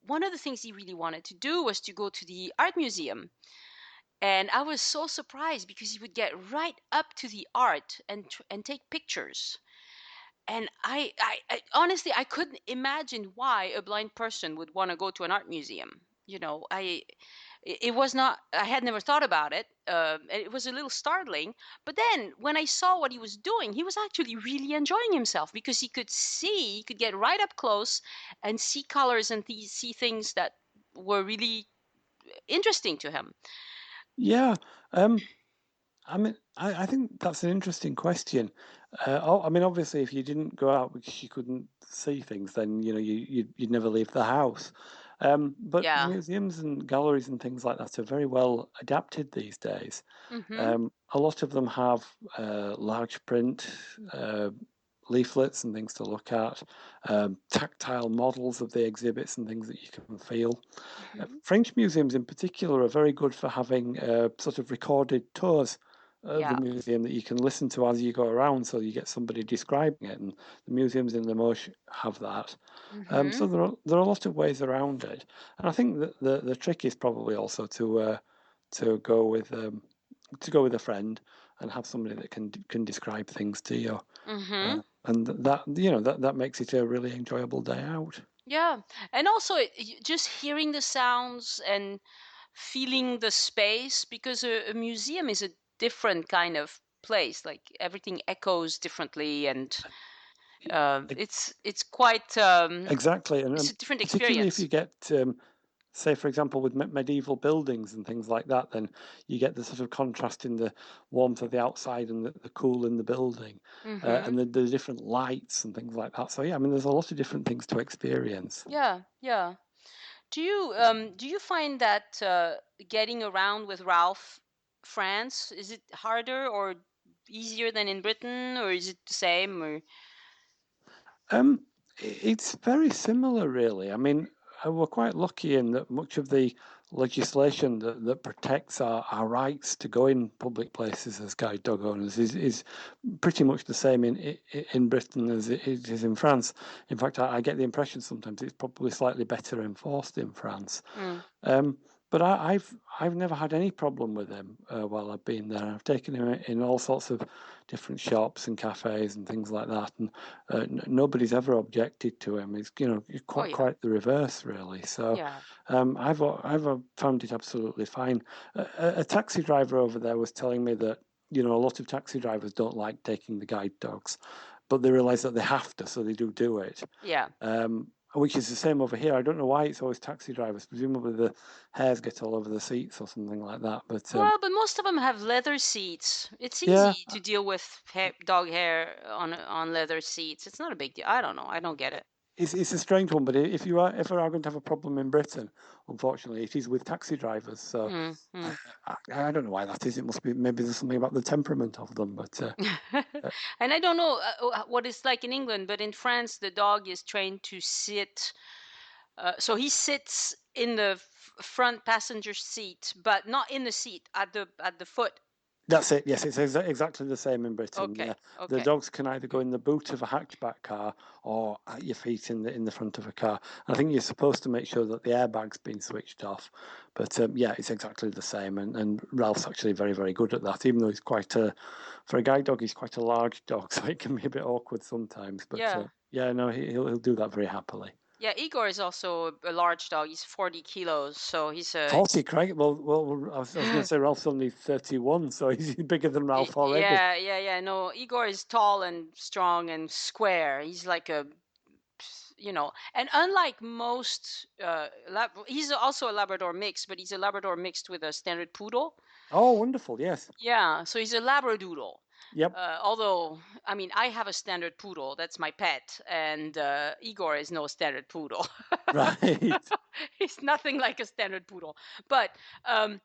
one of the things he really wanted to do was to go to the art museum. And I was so surprised because he would get right up to the art and take pictures. And I honestly, I couldn't imagine why a blind person would want to go to an art museum. It was not, I had never thought about it. It was a little startling. But then when I saw what he was doing, he was actually really enjoying himself because he could get right up close and see colors and see things that were really interesting to him? Yeah. I mean, I think that's an interesting question. I mean, obviously, if you didn't go out because you couldn't see things, then you'd never leave the house. But Yeah. museums and galleries and things like that are very well adapted these days. Mm-hmm. A lot of them have large print uh, leaflets and things to look at, tactile models of the exhibits and things that you can feel. Mm-hmm. French museums in particular are very good for having sort of recorded tours of the Yeah. museum that you can listen to as you go around, so you get somebody describing it. And the museums in Limoges have that. So Mm-hmm. there are a lot of ways around it, and I think that the trick is probably also to go with a friend and have somebody that can describe things to you, Mm-hmm. and that makes it a really enjoyable day out. Yeah. And also just hearing the sounds and feeling the space, because a museum is a different kind of place. Like everything echoes differently, and it's quite Exactly, and it's a different particularly if experience. you get, say, for example, with medieval buildings and things like that, then you get the sort of contrast in the warmth of the outside and the cool in the building, Mm-hmm. and the different lights and things like that. So yeah, I mean, there's a lot of different things to experience. Yeah, yeah. Do you find that getting around with Ralph France, is it harder or easier than in Britain, or is it the same? Or It's very similar, really. I mean, we're quite lucky in that much of the legislation that protects our rights to go in public places as guide dog owners is pretty much the same in Britain as it is in France. In fact, I get the impression sometimes it's probably slightly better enforced in France. mm, Um, but I've never had any problem with him while I've been there. I've taken him in all sorts of different shops and cafes and things like that, and nobody's ever objected to him. It's oh yeah, quite the reverse, really. So yeah, I've found it absolutely fine. A taxi driver over there was telling me that a lot of taxi drivers don't like taking the guide dogs, but they realise that they have to, so they do it. yeah. Which is the same over here. I don't know why it's always taxi drivers. Presumably the hairs get all over the seats or something like that. But Well, but most of them have leather seats. It's yeah, easy to deal with dog hair on leather seats. It's not a big deal. I don't know. I don't get it. it's a strange one. But if you are ever are going to have a problem in Britain, unfortunately, it is with taxi drivers. So Mm, mm. I don't know why that is. It must be maybe there's something about the temperament of them. But uh, And I don't know what it's like in England, but in France, the dog is trained to sit. So he sits in the front passenger seat, but not in the seat, at the foot. that's it. Yes, it's exactly the same in Britain. Okay, The okay. dogs can either go in the boot of a hatchback car or at your feet in the front of a car. I think you're supposed to make sure that the airbag's been switched off. But yeah, it's exactly the same. And Ralph's actually very, very good at that, even though he's for a guide dog, he's quite a large dog, so it can be a bit awkward sometimes. But Yeah. yeah, no, he'll do that very happily. Yeah, Igor is also a large dog. He's 40 kilos, so he's a 40, Craig. Well, I was going to say Ralph's only 31, so he's bigger than Ralph already. yeah, yeah, yeah. No, Igor is tall and strong and square. He's like a, and unlike most, he's also a Labrador mix, but he's a Labrador mixed with a standard poodle. Oh, wonderful. Yes. Yeah, so he's a Labradoodle. Yep. Although, I mean, I have a standard poodle. That's my pet, and Igor is no standard poodle. Right. He's nothing like a standard poodle, but um,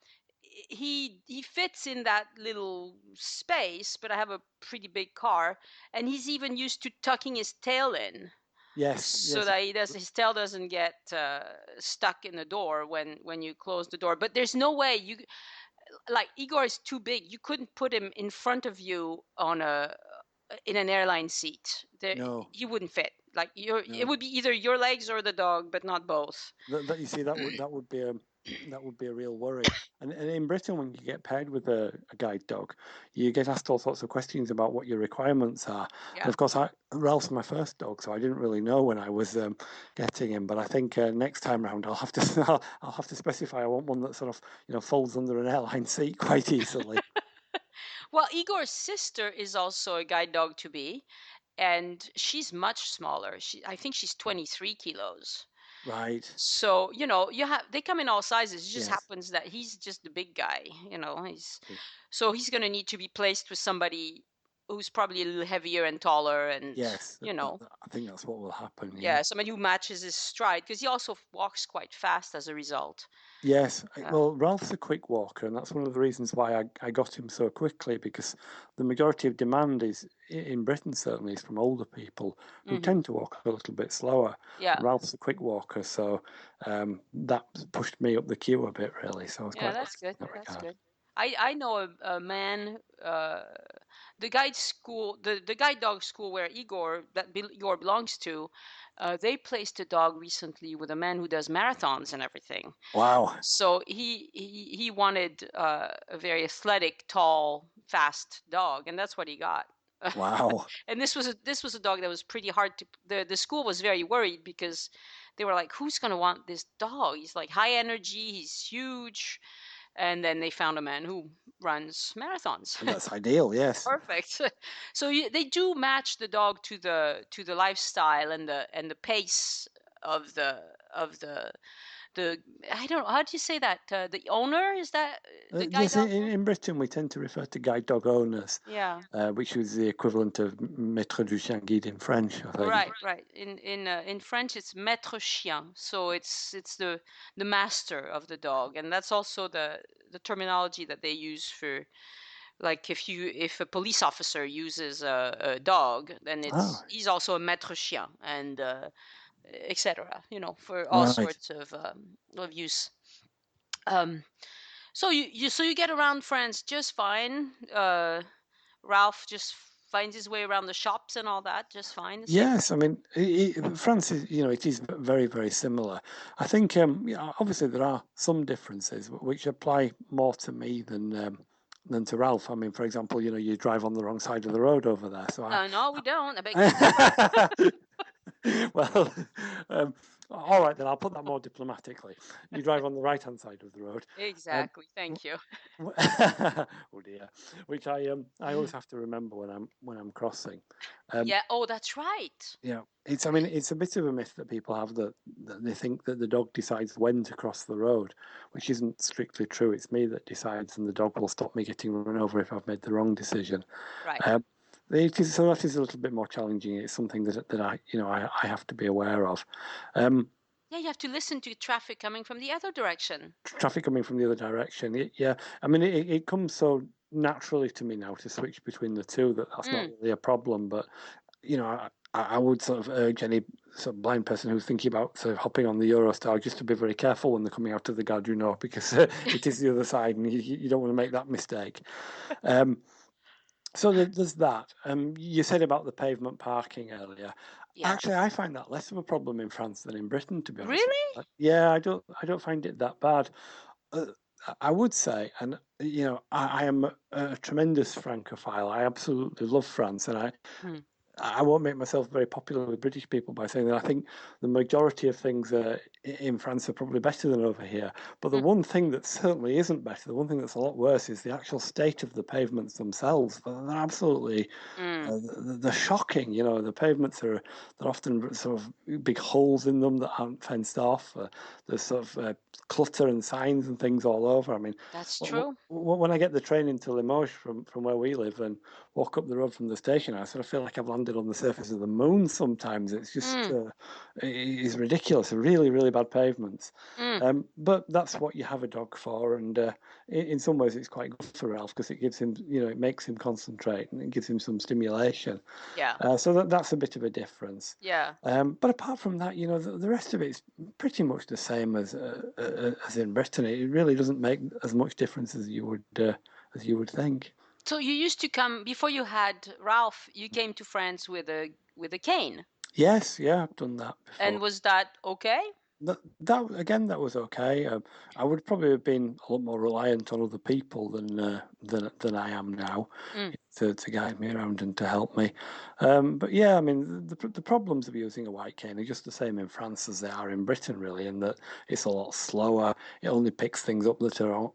he fits in that little space. But I have a pretty big car, and he's even used to tucking his tail in Yes. so Yes. that his tail doesn't get stuck in the door when you close the door. But there's no way you, like, Igor is too big. You couldn't put him in front of you on a in an airline seat. No. He wouldn't fit. Like, it No. would be either your legs or the dog, but not both. That you see, that would be a real worry. And in Britain, when you get paired with a guide dog, you get asked all sorts of questions about what your requirements are. And Yeah. of course, Ralph's my first dog, so I didn't really know when I was getting him. But I think next time round, I'll have to I'll have to specify I want one that sort of folds under an airline seat quite easily. Well, Igor's sister is also a guide dog to be, and she's much smaller. I think she's 23 kilos. Right. So, they come in all sizes. It just Yes. happens that he's just the big guy, he's going to need to be placed with somebody who's probably a little heavier and taller and, Yes. you know, I think that's what will happen. Yeah. yeah, somebody who matches his stride because he also walks quite fast as a result. Yes, Yeah. well, Ralph's a quick walker, and that's one of the reasons why I got him so quickly, because the majority of demand is in Britain, certainly, is from older people who Hmm. tend to walk a little bit slower. Yeah. And Ralph's a quick walker, so that pushed me up the queue a bit, really. So I was Yeah, quite that's pleased good. in that That's regard. good. I know a man, the guide school, the guide dog school where Igor belongs to, they placed a dog recently with a man who does marathons and everything. Wow, So he wanted a very athletic, tall, fast dog, and that's what he got. wow. And this was a dog that was pretty hard to. The school was very worried because they were like, "Who's gonna want this dog? He's like high energy, he's huge." And then they found a man who runs marathons. And that's ideal, yes. Perfect. So they do match the dog to the lifestyle and the pace of the I don't know how do you say that, the owner, is that the guide Yes, dog owner? in Britain we tend to refer to guide dog owners, Yeah. which is the equivalent of maître du chien guide in French, I think. Right, right. In French, it's maître chien, so it's the master of the dog, and that's also the terminology that they use for, like, if a police officer uses a dog, then Oh, he's also a maître chien, and etc. For all right. sorts of use. Um, so you get around France just fine. Ralph just finds his way around the shops and all that just fine. The same. Yes, I mean, France is, it is very, very similar. I think, yeah, obviously, there are some differences which apply more to me than to Ralph. I mean, for example, you drive on the wrong side of the road over there, so No, we don't. I beg to differ. well, um, all right then. I'll put that more diplomatically. You drive on the right-hand side of the road. Um, Exactly. Thank you. oh dear, which I always have to remember when I'm crossing. Um, Yeah. Oh, that's right. Yeah, I mean, it's a bit of a myth that people have that they think that the dog decides when to cross the road, which isn't strictly true. It's me that decides, and the dog will stop me getting run over if I've made the wrong decision. Right. Um, so that is a little bit more challenging. It's something that I have to be aware of. Um, Yeah, you have to listen to traffic coming from the other direction. Traffic coming from the other direction. Yeah, I mean, it comes so naturally to me now to switch between the two that that's not Mm. really a problem. But I would sort of urge any sort of blind person who's thinking about sort of hopping on the Eurostar just to be very careful when they're coming out of the Gare du Nord, because it is the other side, and you don't want to make that mistake. Um, so there's that. You said about the pavement parking earlier. Yeah. Actually, I find that less of a problem in France than in Britain, to be honest. Really? Yeah, I don't find it that bad. Uh, I would say, and I am a tremendous Francophile. I absolutely love France, and Mm. I won't make myself very popular with British people by saying that I think the majority of things in France are probably better than over here. But the Mm. one thing that certainly isn't better, the one thing that's a lot worse, is the actual state of the pavements themselves. They're absolutely Mm. they're shocking. The pavements they're often sort of big holes in them that aren't fenced off. There's sort of clutter and signs and things all over. I mean, That's true. when I get the train into Limoges from where we live and walk up the road from the station, I sort of feel like I've landed on the surface of the moon sometimes. It's just, Mm. it's ridiculous. Really, really bad pavements. Mm. But that's what you have a dog for. And in some ways, it's quite good for Ralph because it gives him, it makes him concentrate and it gives him some stimulation. Yeah. So that's a bit of a difference. Yeah. But apart from that, the rest of it's pretty much the same as in Britain. It really doesn't make as much difference as you would think. So you used to come before you had Ralph. You came to France with a cane, Yes, yeah, I've done that and before. was that okay? That was okay. I would probably have been a lot more reliant on other people than I am now Mm. to guide me around and to help me. But yeah, I mean the problems of using a white cane are just the same in France as they are in Britain, really, in that it's a lot slower. It only picks things up that are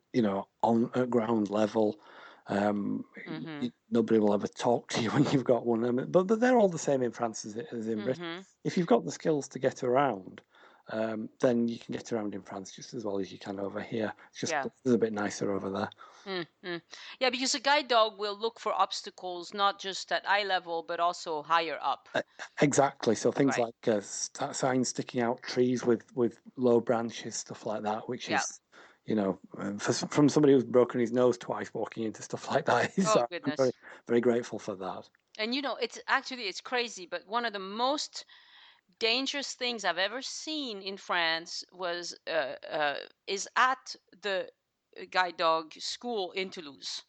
on at ground level. Mm-hmm. Nobody will ever talk to you when you've got one. But they're all the same in France as in Britain. Mm-hmm. If you've got the skills to get around, then you can get around in France just as well as you can over here. It's just Yeah. it's a bit nicer over there. Yeah, because a guide dog will look for obstacles not just at eye level, but also higher up. Exactly. So things Right. like signs sticking out, trees with low branches, stuff like that, which Yeah. is, from somebody who's broken his nose twice walking into stuff like that, Oh, I'm very, goodness. very grateful for that. And it's crazy, but one of the most dangerous things I've ever seen in France is at the guide dog school in Toulouse.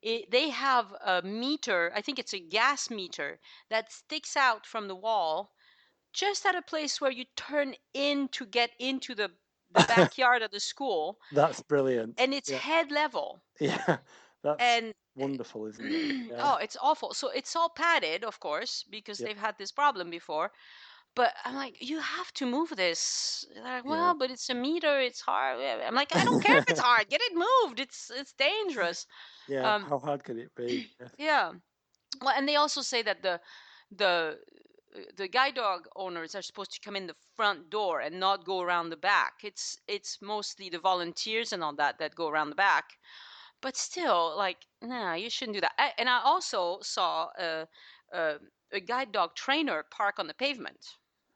They have a meter, I think it's a gas meter, that sticks out from the wall just at a place where you turn in to get into the backyard of the school, That's brilliant. and it's Yeah, head level. yeah, that's And wonderful, isn't it? Yeah, oh, it's awful. So it's all padded, of course, because yeah, they've had this problem before. But I'm like, you have to move this. They're like, yeah. well, but it's a meter. It's hard. I'm like, I don't care if it's hard. Get it moved. It's dangerous. Yeah, Um, how hard can it be? Yeah. yeah. Well, and they also say that the the guide dog owners are supposed to come in the front door and not go around the back. It's mostly the volunteers and all that go around the back. But still, like, nah, you shouldn't do that. And I also saw a, a guide dog trainer park on the pavement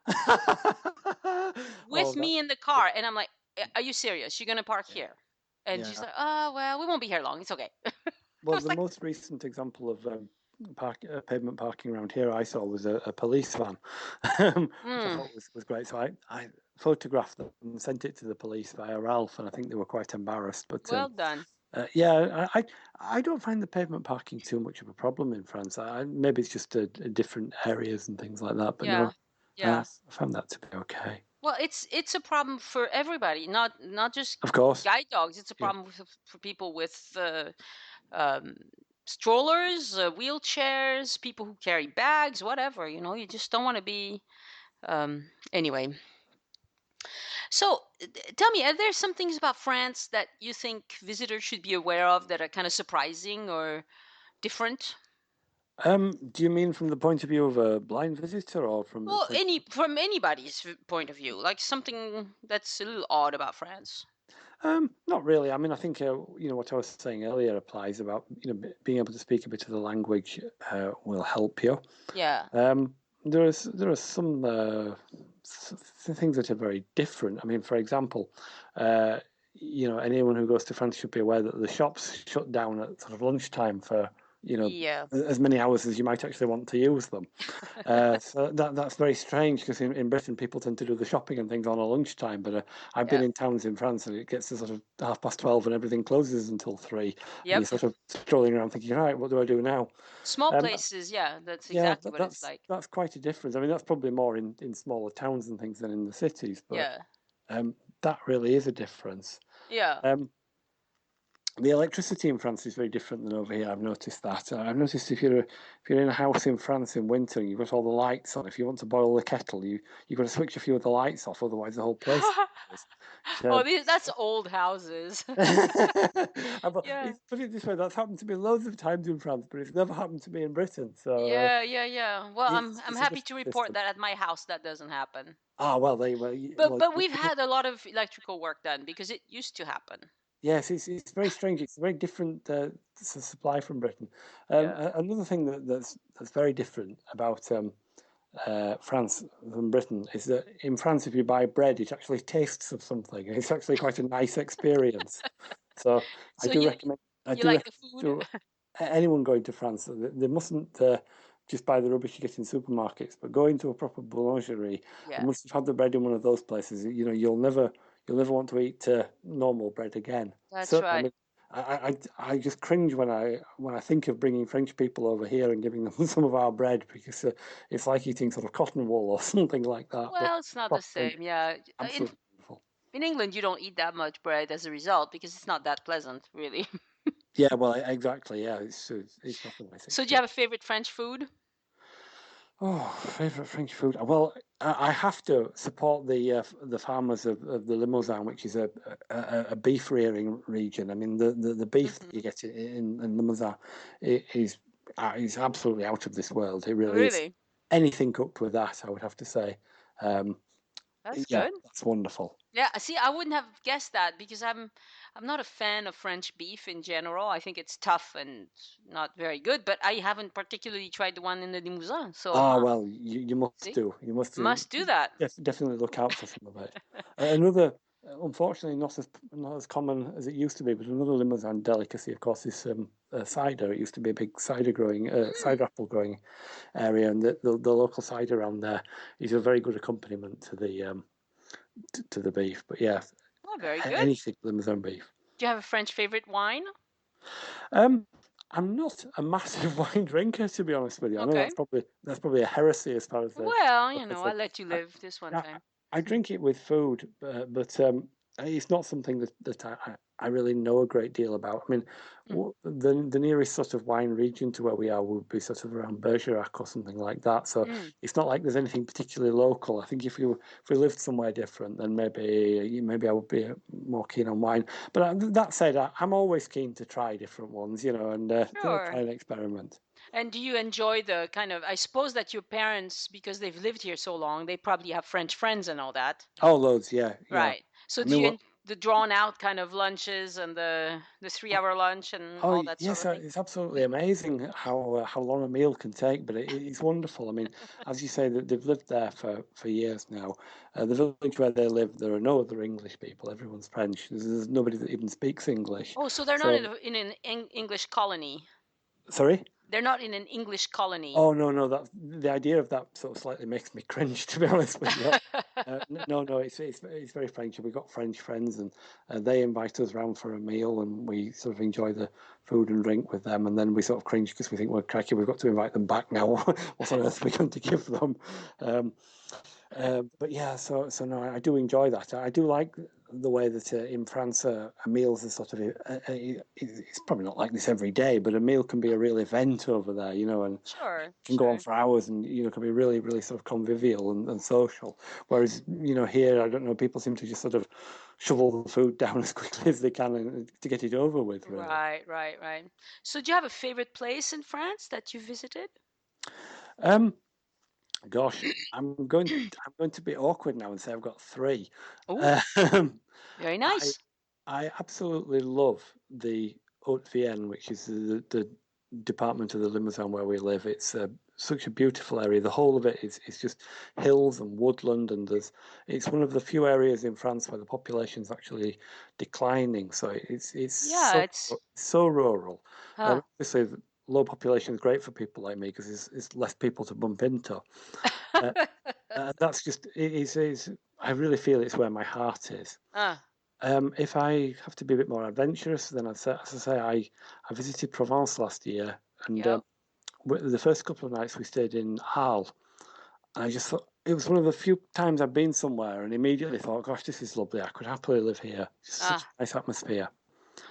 Oh, with me in the car, and I'm like, "Are you serious? You're gonna park yeah, here?" And she's yeah. like, "Oh, well, we won't be here long. It's okay." I Well, was the like, most recent example of pavement parking around here I saw was a police van, which I mm, thought was great. So I photographed them and sent it to the police via Ralph, and I think they were quite embarrassed. But "Well done." yeah, I don't find the pavement parking too much of a problem in France. Maybe it's just different areas and things like that. But Yeah, no, yeah. I found that to be okay. Well, it's a problem for everybody, not just Of course, guide dogs. It's a yeah. problem for people with um, strollers, wheelchairs, people who carry bags, whatever. You just don't want to be. Anyway, so tell me, are there some things about France that you think visitors should be aware of that are kind of surprising or different? Do you mean from the point of view of a blind visitor or from the Well, point? from anybody's point of view, like something that's a little odd about France. Not really. I mean, I think what I was saying earlier applies about being able to speak a bit of the language will help you. Yeah. There are some things that are very different. I mean, for example, anyone who goes to France should be aware that the shops shut down at sort of lunchtime for Yeah. as many hours as you might actually want to use them. So that's very strange because in Britain people tend to do the shopping and things on a lunchtime, but I've been Yeah. in towns in France and it gets to sort of 12:30 and everything closes until 3, and you're Yep. sort of strolling around thinking, right, what do I do now? Small Um, places, yeah, that's yeah, exactly what it's that's like. that's quite a difference. I mean, that's probably more in smaller towns and things than in the cities, but Yeah. that really is a difference. Yeah. Um, the electricity in France is very different than over here. I've noticed that. I've noticed if you're in a house in France in winter and you've got all the lights on, if you want to boil the kettle, you've got to switch a few of the lights off, otherwise the whole place is. Oh, Uh, that's old houses. Yeah. Put it this way, that's happened to me loads of times in France, but it's never happened to me in Britain. So Yeah, yeah, yeah. Well, I'm it's a happy different to report system. that at my house that doesn't happen. Ah, well, But we've had a lot of electrical work done because it used to happen. yes, it's very strange. It's a very different supply from Britain. Yeah. Another thing that's very different about France from Britain is that in France, if you buy bread, it actually tastes of something. It's actually quite a nice experience. So I So do you recommend. I you do like recommend the food? to anyone going to France, they mustn't just buy the rubbish you get in supermarkets, but go into a proper boulangerie and Yeah, once you've had the bread in one of those places, you'll never want to eat normal bread again. that's So I right. mean, I just cringe when I think of bringing French people over here and giving them some of our bread because it's like eating sort of cotton wool or something like that. But Well, it's not the proper French, same. Yeah. In absolutely beautiful. in England, you don't eat that much bread as a result because it's not that pleasant, really. Yeah, well, exactly. Yeah, it's not a nice So do you have experience. a favorite French food? Oh, favorite French food. Well, I have to support the farmers of the Limousin, which is a beef rearing region. I mean, the beef that you Hmm. get in Limousin is absolutely out of this world. It really is. Really? Anything cooked with that, I would have to say. Um, That's Yeah, good. that's wonderful. Yeah, see, I wouldn't have guessed that because I'm not a fan of French beef in general. I think it's tough and not very good, but I haven't particularly tried the one in the Limousin. So, Ah, well, you must see, do. You must do. must do that. Definitely look out for some of it. Another, unfortunately, not as common as it used to be, but another Limousin delicacy, of course, is cider. It used to be a big Mm. cider apple growing area, and the local cider around there is a very good accompaniment to the beef. But yeah, Oh, very good. anything Limousin beef. Do you have a French favorite wine? Um, I'm not a massive wine drinker, to be honest with you. I know Okay. that's probably a heresy as far as the Well, concerned. I'll let you live this one I, time. I drink it with food, but it's not something that I really know a great deal about. I mean, Mm. the nearest sort of wine region to where we are would be sort of around Bergerac or something like that. So Mm. it's not like there's anything particularly local. I think if we lived somewhere different, then maybe I would be more keen on wine. But that said, I'm always keen to try different ones, and Sure. try and experiment. And do you enjoy the kind of, I suppose that your parents, because they've lived here so long, they probably have French friends and all that. Oh, loads, yeah, yeah. Right. So I do mean, you what the drawn out kind of lunches and the 3 hour lunch and Oh all that sort yes, of thing? it's absolutely amazing how long a meal can take, but it's wonderful. I mean, as you say, that they've lived there for years now. The village where they live, there are no other English people. Everyone's French. There's nobody that even speaks English. Oh, so they're not So, in an English colony. sorry? They're not in an English colony. Oh no, no, that the idea of that sort of slightly makes me cringe, to be honest with you. No, no, it's very French. We've got French friends, and they invite us round for a meal, and we sort of enjoy the food and drink with them, and then we sort of cringe because we think, well, crikey, we've got to invite them back now. What on earth are we going to give them? Um, but yeah, so no, I do enjoy that. I do like the way that in France meals are sort of it's probably not like this every day, but a meal can be a real event over there, and Sure, can go on sure. for hours, and can be really, really sort of convivial and social. Whereas here, I don't know, people seem to just sort of shovel the food down as quickly as they can to get it over with, really. Right, right, right. So do you have a favorite place in France that you visited? Um, Gosh, I'm going to be awkward now and say I've got three. Oh, Um, very I nice. I absolutely love the Haute-Vienne, which is the department of the Limousin where we live. It's such a beautiful area. The whole of it is just hills and woodland, and it's one of the few areas in France where the population's actually declining. So it's Yeah, it's so rural. huh. Obviously, the low population is great for people like me because it's less people to bump into. Uh, that's just I really feel it's where my heart is. Ah, If I have to be a bit more adventurous, then as I say, I visited Provence last year, and yep. the first couple of nights we stayed in Arles, and I just thought it was one of the few times I've been somewhere, and immediately thought, "Gosh, this is lovely. I could happily live here. Just such a Ah, nice atmosphere.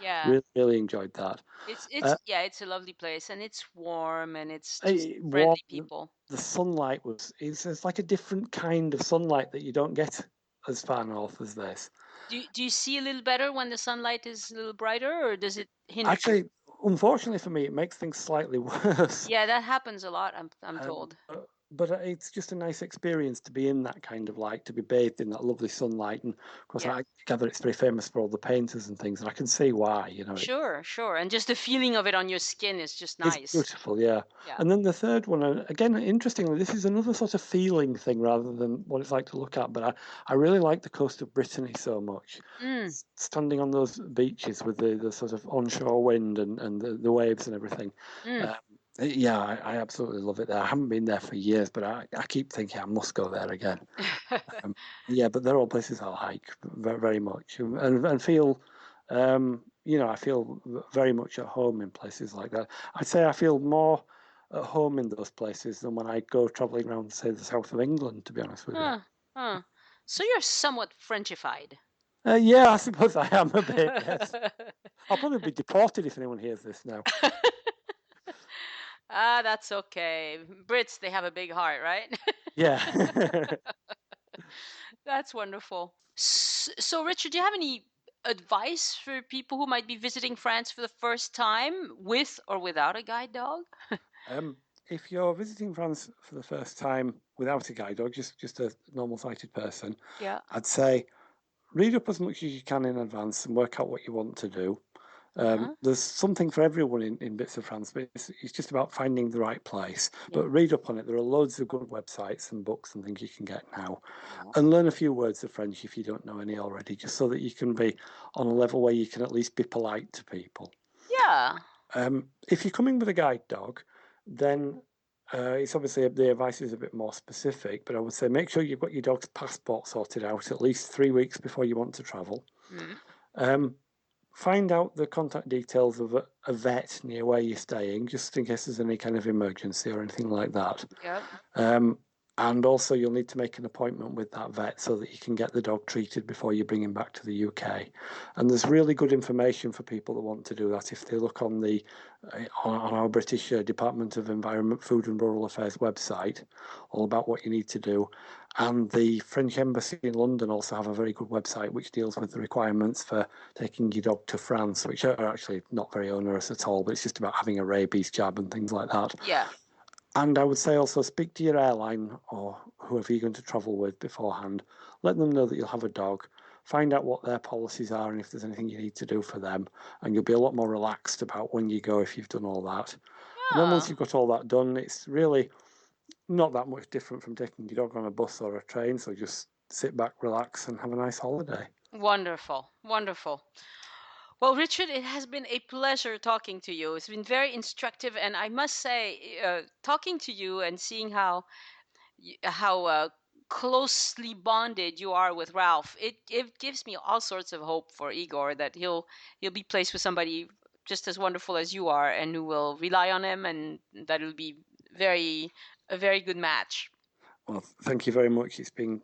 yeah. Really, really enjoyed that. It's Uh, yeah, it's a lovely place and it's warm and it's just it friendly warm. people. The sunlight it's like a different kind of sunlight that you don't get as far north as this. Do you see a little better when the sunlight is a little brighter, or does it hinder you? Actually, unfortunately for me, it makes things slightly worse. Yeah, that happens a lot, I'm Um, told. but, but it's just a nice experience to be in that kind of light, to be bathed in that lovely sunlight. And of course, Yeah. I gather it's very famous for all the painters and things, and I can see why. Sure, sure. And just the feeling of it on your skin is just It's nice. beautiful, yeah. Yeah. And then the third one, again, interestingly, this is another sort of feeling thing rather than what it's like to look at. But I really like the coast of Brittany so much. Mm, Standing on those beaches with the sort of onshore wind and the waves and everything. mm. Um, yeah, I absolutely love it there. I haven't been there for years, but I keep thinking I must go there again. Um, yeah, but they're all places I'll hike very, very much and feel, I feel very much at home in places like that. I'd say I feel more at home in those places than when I go travelling around, say, the south of England, to be honest with you. Huh, huh. So you're somewhat Frenchified. Yeah, I suppose I am a bit, yes. I'll probably be deported if anyone hears this now. Ah, that's okay. Brits, they have a big heart, right? Yeah. That's wonderful. So, Richard, do you have any advice for people who might be visiting France for the first time with or without a guide dog? um, if you're visiting France for the first time without a guide dog, just a normal sighted person, Yeah. I'd say read up as much as you can in advance and work out what you want to do. There's something for everyone in bits of France, but it's just about finding the right place. Yeah. But read up on it. There are loads of good websites and books and things you can get now. Yeah. And learn a few words of French if you don't know any already, just so that you can be on a level where you can at least be polite to people. Yeah. If you're coming with a guide dog, then it's obviously the advice is a bit more specific, but I would say make sure you've got your dog's passport sorted out at least 3 weeks before you want to travel. Find out the contact details of a vet near where you're staying, just in case there's any kind of emergency or anything like that. Yep. And also you'll need to make an appointment with that vet so that you can get the dog treated before you bring him back to the UK. And there's really good information for people that want to do that if they look on the on our British Department of Environment, Food and Rural Affairs website, all about what you need to do. And the French Embassy in London also have a very good website which deals with the requirements for taking your dog to France, which are actually not very onerous at all, but it's just about having a rabies jab and things like that. Yeah. And I would say also speak to your airline or whoever you're going to travel with beforehand. Let them know that you'll have a dog. Find out what their policies are and if there's anything you need to do for them. And you'll be a lot more relaxed about when you go if you've done all that. And then once you've got all that done, it's really not that much different from taking your dog on a bus or a train. So just sit back, relax, and have a nice holiday. Wonderful. Wonderful. Well, Richard, it has been a pleasure talking to you. It's been very instructive, and I must say, talking to you and seeing how closely bonded you are with Ralph, it gives me all sorts of hope for Igor that he'll be placed with somebody just as wonderful as you are, and who will rely on him, and that it'll be a very good match. Well, thank you very much. It's been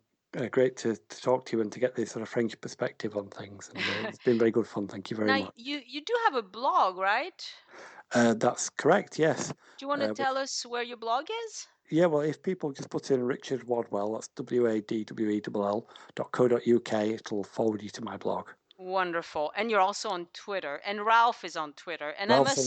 great to talk to you and to get this sort of French perspective on things. And it's been very good fun. Thank you very much. You do have a blog, right? That's correct, yes. Do you want to tell us where your blog is? Yeah, well, if people just put in Richard Wadwell, that's wadwell.co.uk, it'll forward you to my blog. Wonderful. And you're also on Twitter. And Ralph is on Twitter. And Ralph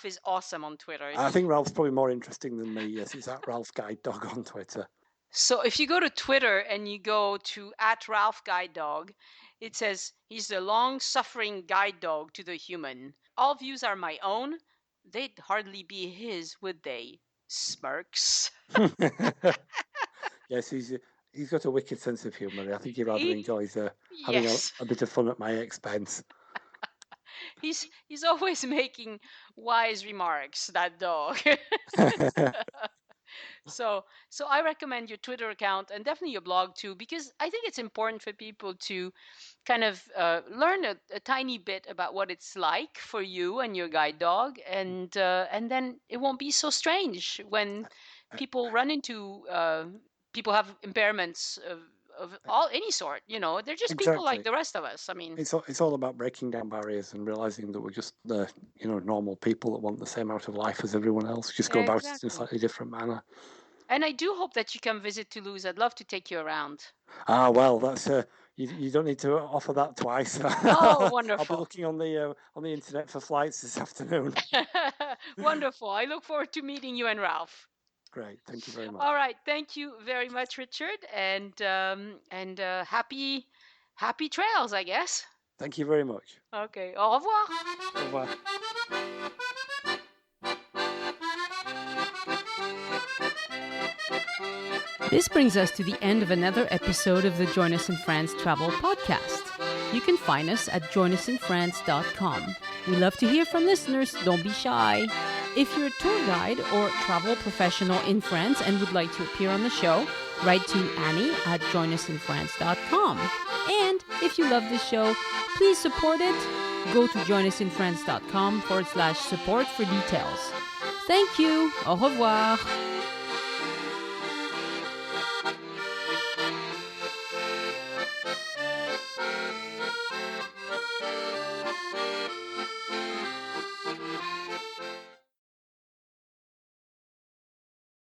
is awesome on Twitter. I think Ralph's probably more interesting than me. Yes, it's at Ralph Guide Dog on Twitter. So if you go to Twitter and you go to @RalphGuideDog, it says he's the long-suffering guide dog to the human. All views are my own. They'd hardly be his, would they? Smirks. Yes, he's got a wicked sense of humour. I think he rather enjoys having a bit of fun at my expense. He's always making wise remarks, that dog. So I recommend your Twitter account and definitely your blog too, because I think it's important for people to kind of learn a tiny bit about what it's like for you and your guide dog, and then it won't be so strange when people run into people have impairments of any sort. They're just people like the rest of us. I mean, it's all about breaking down barriers and realizing that we're just normal people that want the same out of life as everyone else. Just go about it in a slightly different manner. And I do hope that you come visit Toulouse. I'd love to take you around. Well, that's you don't need to offer that twice. Oh, wonderful! I'll be looking on the internet for flights this afternoon. Wonderful! I look forward to meeting you and Ralph. Great, thank you very much. All right, thank you very much, Richard, and happy trails, I guess. Thank you very much. Okay, au revoir. Au revoir. This brings us to the end of another episode of the Join Us in France Travel Podcast. You can find us at joinusinfrance.com. We love to hear from listeners. Don't be shy. If you're a tour guide or travel professional in France and would like to appear on the show, write to Annie at joinusinfrance.com. And if you love this show, please support it. Go to joinusinfrance.com/support for details. Thank you. Au revoir.